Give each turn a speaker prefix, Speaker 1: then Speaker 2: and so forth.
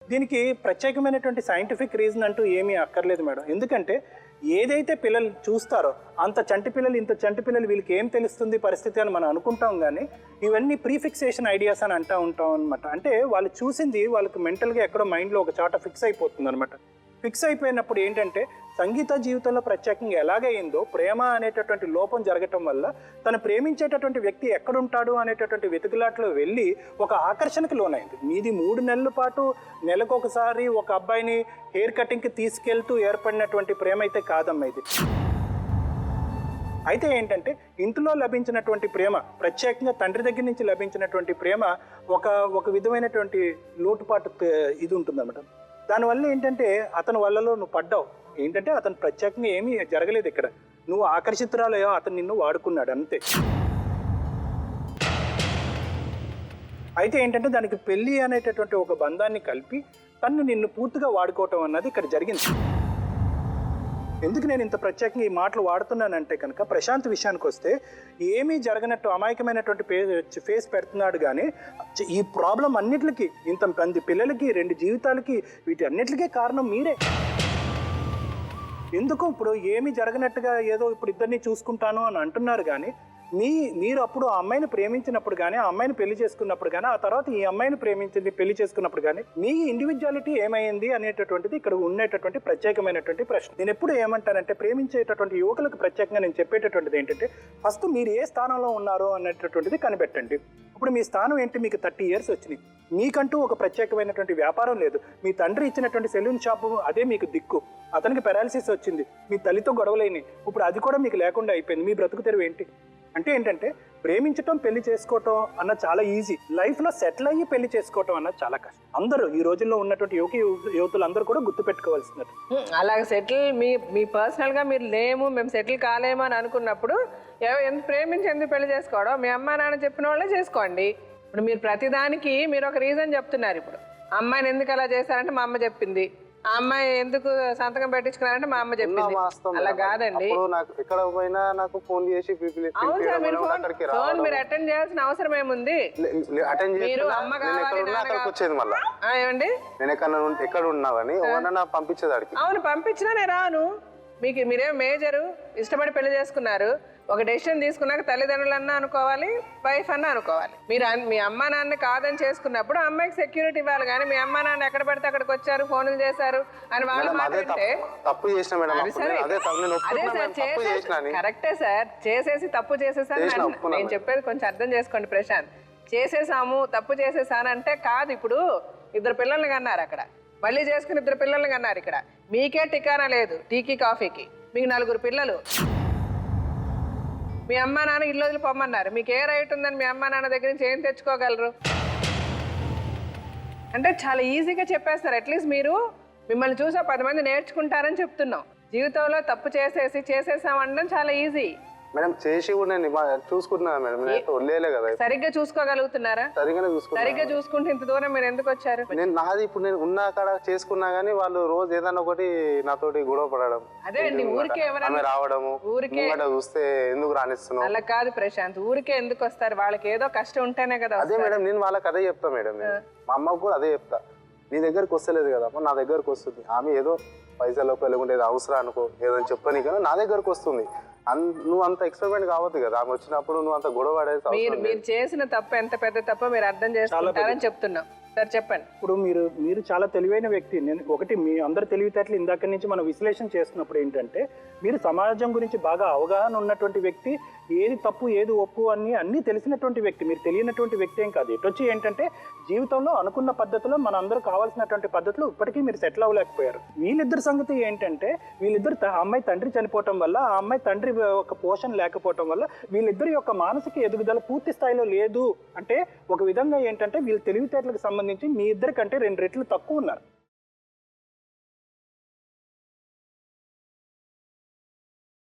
Speaker 1: దీనికి ప్రత్యేకమైనటువంటి scientific reason అంటూ ఏమీ అక్కర్లేదు మేడం. ఎందుకంటే ఏదైతే పిల్లలు చూస్తారో అంత చంటి పిల్లలు ఇంత చంటి పిల్లలు వీళ్ళకి ఏం తెలుస్తుంది పరిస్థితి అని మనం అనుకుంటాం, కానీ ఇవన్నీ ప్రీఫిక్సేషన్ ఐడియాస్ అని అంటూ ఉంటాం అనమాట. అంటే వాళ్ళు చూసింది వాళ్ళకి మెంటల్గా ఎక్కడో మైండ్లో ఒక చోట ఫిక్స్ అయిపోతుంది అనమాట. ఫిక్స్ అయిపోయినప్పుడు ఏంటంటే సంగీత జీవితంలో ప్రత్యేకంగా ఎలాగైందో ప్రేమ అనేటటువంటి లోపం జరగటం వల్ల తను ప్రేమించేటటువంటి వ్యక్తి ఎక్కడుంటాడు అనేటటువంటి వెతుకులాట్లో వెళ్ళి ఒక ఆకర్షణకు లోనైంది. మీది 3 నెలల పాటు నెలకొకసారి ఒక అబ్బాయిని హెయిర్ కటింగ్కి తీసుకెళ్తూ ఏర్పడినటువంటి ప్రేమ అయితే కాదమ్మా ఇది. అయితే ఏంటంటే ఇంట్లో లభించినటువంటి ప్రేమ, ప్రత్యేకంగా తండ్రి దగ్గర నుంచి లభించినటువంటి ప్రేమ ఒక విధమైనటువంటి లోటుపాటు ఇది ఉంటుందన్నమాట. దానివల్ల ఏంటంటే అతని వల్లలో నువ్వు పడ్డావు. ఏంటంటే అతను ప్రత్యేకంగా ఏమీ జరగలేదు ఇక్కడ, నువ్వు ఆకర్షితురాలయో అతను నిన్ను వాడుకున్నాడు అంతే. అయితే ఏంటంటే దానికి పెళ్ళి అనేటటువంటి ఒక బంధాన్ని కలిపి తను నిన్ను పూర్తిగా వాడుకోవటం అన్నది ఇక్కడ జరిగింది. ఎందుకు నేను ఇంత ప్రత్యేకంగా ఈ మాటలు వాడుతున్నానంటే కనుక ప్రశాంత్ విషయానికి వస్తే ఏమీ జరగనట్టు అమాయకమైనటువంటి ఫేస్ పెడుతున్నాడు, కానీ ఈ ప్రాబ్లం అన్నిటికీ ఇంతమంది పిల్లలకి 2 జీవితాలకి వీటి అన్నిటికీ కారణం మీరే. ఎందుకు ఇప్పుడు ఏమీ జరగనట్టుగా ఏదో ఇప్పుడు ఇద్దరిని చూసుకుంటాను అని అంటున్నారు, కానీ మీరు అప్పుడు ఆ అమ్మాయిని ప్రేమించినప్పుడు కానీ ఆ అమ్మాయిని పెళ్లి చేసుకున్నప్పుడు కానీ ఆ తర్వాత ఈ అమ్మాయిని ప్రేమించింది పెళ్లి చేసుకున్నప్పుడు కానీ మీ ఇండివిజువాలిటీ ఏమైంది అనేటటువంటిది ఇక్కడ ఉండేటటువంటి ప్రత్యేకమైనటువంటి ప్రశ్న. నేను ఎప్పుడు ఏమంటానంటే ప్రేమించేటటువంటి యువకులకు ప్రత్యేకంగా నేను చెప్పేటటువంటిది ఏంటంటే ఫస్ట్ మీరు ఏ స్థానంలో ఉన్నారో అనేటటువంటిది కనిపెట్టండి. ఇప్పుడు మీ స్థానం ఏంటి? మీకు 30 ఇయర్స్ వచ్చినాయి, మీకంటూ ఒక ప్రత్యేకమైనటువంటి వ్యాపారం లేదు, మీ తండ్రి ఇచ్చినటువంటి సెలూన్ షాపు అదే మీకు దిక్కు, అతనికి పెరాలసిస్ వచ్చింది, మీ తల్లితో గొడవలైనవి, ఇప్పుడు అది కూడా మీకు లేకుండా అయిపోయింది, మీ బ్రతుకు తెరువు ఏంటి? అంటే ఏంటంటే ప్రేమించటం పెళ్లి చేసుకోవటం అన్న చాలా ఈజీ, లైఫ్లో సెటిల్ అయ్యి పెళ్లి చేసుకోవటం అన్నది చాలా కష్టం. అందరూ ఈ రోజుల్లో ఉన్నటువంటి యువతులందరూ కూడా గుర్తు పెట్టుకోవాల్సినది.
Speaker 2: అలాగే సెటిల్ మీ పర్సనల్గా మీరు మేము సెటిల్ కాలేమో అని అనుకున్నప్పుడు ఎంత ప్రేమించి ఎందుకు పెళ్లి చేసుకోవడం? మీ అమ్మా నాన్న చెప్పిన వాళ్ళే చేసుకోండి. ఇప్పుడు మీరు ప్రతిదానికి మీరు ఒక రీజన్ చెప్తున్నారు. ఇప్పుడు అమ్మాయిని ఎందుకు అలా చేశారంటే మా అమ్మ చెప్పింది, ఆ అమ్మాయి ఎందుకు సంతకం పెట్టించుకున్నారంటే మా అమ్మ చెప్పింది. అలా కాదండి,
Speaker 3: ఎక్కడ పోయినా నాకు ఫోన్ చేసి
Speaker 2: అవును సార్ మీరు ఫోన్ మీరు అటెండ్ చేయాల్సిన అవసరం ఏముంది? మీరు అమ్మ ఏమండి
Speaker 3: నేను ఎక్కడ ఉన్నా కానీ పంపించేదానికి.
Speaker 2: అవును పంపించినా నేను రాను. మీరేం మేజరు ఇష్టపడి పెళ్లి చేసుకున్నారు, ఒక డెసిషన్ తీసుకున్నాక తల్లిదండ్రులన్నా అనుకోవాలి, వైఫ్ అన్నా అనుకోవాలి. మీరు మీ అమ్మా నాన్న కాదని చేసుకున్నప్పుడు అమ్మాయికి సెక్యూరిటీ ఇవ్వాలి, కానీ మీ అమ్మా నాన్న ఎక్కడ పడితే అక్కడికి వచ్చారు, ఫోన్లు చేశారు అని వాళ్ళు మాట్లాడితే కరెక్టే సార్. చేసేసి తప్పు చేసేసాను నేను చెప్పేది కొంచెం అర్థం చేసుకోండి ప్రశాంత్. చేసేసాము తప్పు చేసేసానంటే కాదు. ఇప్పుడు 2 పిల్లల్ని కన్నారు అక్కడ, మళ్ళీ చేసుకుని 2 పిల్లల్ని కన్నారు ఇక్కడ, మీకే టికానా లేదు టీకి కాఫీకి, మీకు 4 పిల్లలు. మీ అమ్మా నాన్న ఇల్లు వదిలి పొమ్మన్నారు, మీకు ఏ రైట్ ఉందని మీ అమ్మా నాన్న దగ్గర నుంచి ఏం తెచ్చుకోగలరు? అంటే చాలా ఈజీగా చెప్పేస్తారు. అట్లీస్ట్ మిమ్మల్ని చూసా 10 మంది నేర్చుకుంటారని చెప్తున్నాం. జీవితంలో తప్పు చేసేసామనడం చాలా ఈజీ
Speaker 3: మేడం. చేసి కూడా నేను చూసుకుంటున్నాను మేడం, వదిలేలే కదా.
Speaker 2: సరిగ్గా చూసుకోగలుగుతున్నారా? సరిగ్గా చూసుకుంటే ఇంత దూరం మీరు ఎందుకు వచ్చారు?
Speaker 3: నాది ఇప్పుడు నేను ఉన్న కాడ చేసుకున్నా గానీ వాళ్ళు రోజు ఏదన్నా ఒకటి నాతోటి గొడవ పడడం,
Speaker 2: అదే అండి ఊరికే ఎవరైనా
Speaker 3: రావడము, ఊరికే చూస్తే ఎందుకు రానిస్తున్నావు
Speaker 2: అలా కాదు ప్రశాంత్. ఊరికే ఎందుకు వస్తారు? వాళ్ళకి ఏదో కష్టం ఉంటేనే కదా.
Speaker 3: అదే మేడం నేను వాళ్ళకి అదే చెప్తా మేడం, మా అమ్మకు కూడా అదే చెప్తా. నీ దగ్గరకు వస్తలేదు కదా నా దగ్గరకు వస్తుంది. ఆమె ఏదో పైసలు లేకుంటే ఏదో అవసరం అనుకో ఏదో చెప్పని కదా నా దగ్గరకు వస్తుంది. నువ్వు అంత ఎక్స్పెరిమెంట్ కావద్దు కదా, ఆమె వచ్చినప్పుడు నువ్వు అంత గొడవ పడేది.
Speaker 2: మీరు చేసిన తప్పు ఎంత పెద్ద తప్ప మీరు అర్థం చేసుకుంటారని చెప్తున్నాం సార్. చెప్పండి.
Speaker 1: ఇప్పుడు మీరు చాలా తెలివైన వ్యక్తి. నేను ఒకటి మీ అందరి తెలివితేటలు ఇందాక నుంచి మనం విశ్లేషణ చేస్తున్నప్పుడు ఏంటంటే మీరు సమాజం గురించి బాగా అవగాహన ఉన్నటువంటి వ్యక్తి, ఏది తప్పు ఏది ఒప్పు అన్నీ తెలిసినటువంటి వ్యక్తి, మీరు తెలియనటువంటి వ్యక్తి ఏం కాదు. ఇటొచ్చి ఏంటంటే జీవితంలో అనుకున్న పద్ధతిలో మన అందరూ కావాల్సినటువంటి పద్ధతిలో ఇప్పటికీ మీరు సెటిల్ అవ్వలేకపోయారు. వీళ్ళిద్దరి సంగతి ఏంటంటే వీళ్ళిద్దరు అమ్మాయి తండ్రి చనిపోవటం వల్ల, ఆ అమ్మాయి తండ్రి ఒక పోషణ లేకపోవటం వల్ల వీళ్ళిద్దరి యొక్క మానసిక ఎదుగుదల పూర్తి స్థాయిలో లేదు. అంటే ఒక విధంగా ఏంటంటే వీళ్ళ తెలివితేటలకు సంబంధించి మీ ఇద్దరి కంటే 2 రెట్లు తక్కువ ఉన్నారు.